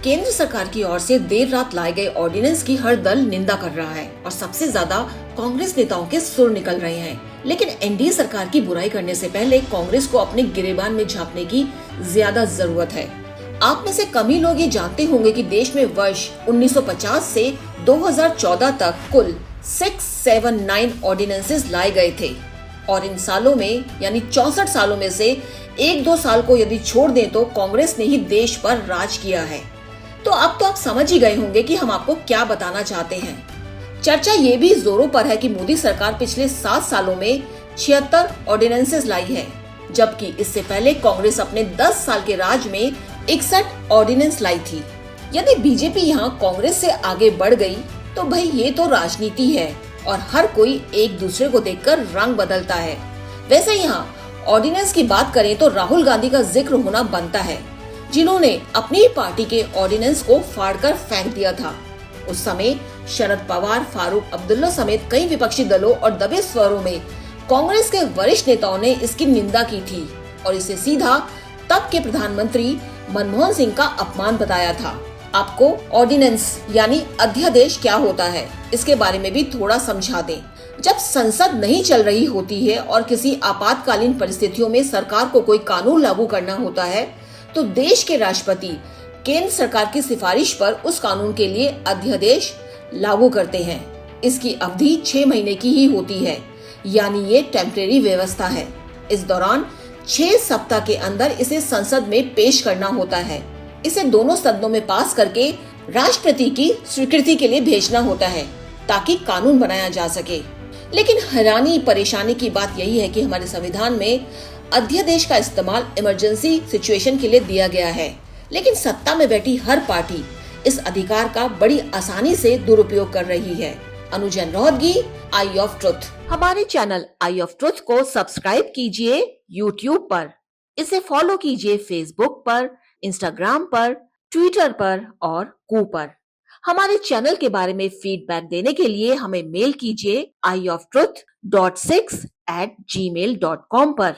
केंद्र सरकार की ओर से देर रात लाए गए ऑर्डिनेंस की हर दल निंदा कर रहा है और सबसे ज्यादा कांग्रेस नेताओं के सुर निकल रहे हैं। लेकिन एनडीए सरकार की बुराई करने से पहले कांग्रेस को अपने गिरेबान में झांकने की ज्यादा जरूरत है। आप में से कम ही लोग ये जानते होंगे कि देश में वर्ष 1950 से 2014 तक कुल 679 ऑर्डिनेंसेस लाए गए थे और इन सालों में यानी 64 सालों में से 1-2 साल को यदि छोड़ दें तो कांग्रेस ने ही देश पर राज किया है। तो अब तो आप समझ ही गए होंगे कि हम आपको क्या बताना चाहते हैं। चर्चा ये भी जोरों पर है कि मोदी सरकार पिछले 7 सालों में 76 ऑर्डिनेंसेस लाई है, जबकि इससे पहले कांग्रेस अपने 10 साल के राज में 61 ऑर्डिनेंस लाई थी। यदि बीजेपी यहाँ कांग्रेस से आगे बढ़ गई तो भाई ये तो राजनीति है और हर कोई एक दूसरे को देखकर रंग बदलता है। वैसे यहाँ ऑर्डिनेंस की बात करें तो राहुल गांधी का जिक्र होना बनता है, जिन्होंने अपनी पार्टी के ऑर्डिनेंस को फाड़कर फेंक दिया था। उस समय शरद पवार, फारूक अब्दुल्ला समेत कई विपक्षी दलों और दबे स्वरों में कांग्रेस के वरिष्ठ नेताओं ने इसकी निंदा की थी और इसे सीधा तब के प्रधानमंत्री मनमोहन सिंह का अपमान बताया था। आपको ऑर्डिनेंस यानी अध्यादेश क्या होता है, इसके बारे में भी थोड़ा समझा दें। जब संसद नहीं चल रही होती है और किसी आपातकालीन परिस्थितियों में सरकार को कोई कानून लागू करना होता है तो देश के राष्ट्रपति केंद्र सरकार की सिफारिश पर उस कानून के लिए अध्यादेश लागू करते हैं। इसकी अवधि 6 महीने की ही होती है, यानी ये टेम्परेरी व्यवस्था है। इस दौरान 6 सप्ताह के अंदर इसे संसद में पेश करना होता है। इसे दोनों सदनों में पास करके राष्ट्रपति की स्वीकृति के लिए भेजना होता है ताकि कानून बनाया जा सके। लेकिन हैरानी परेशानी की बात यही है कि हमारे संविधान में अध्यादेश का इस्तेमाल इमरजेंसी सिचुएशन के लिए दिया गया है, लेकिन सत्ता में बैठी हर पार्टी इस अधिकार का बड़ी आसानी से दुरुपयोग कर रही है। अनुजन रोहतगी, आई ऑफ ट्रुथ। हमारे चैनल आई ऑफ ट्रुथ को सब्सक्राइब कीजिए यूट्यूब पर, इसे फॉलो कीजिए फेसबुक पर, इंस्टाग्राम पर, ट्विटर पर और कू पर। हमारे चैनल के बारे में फीडबैक देने के लिए हमें मेल कीजिए ioftruth.6@gmail.com पर।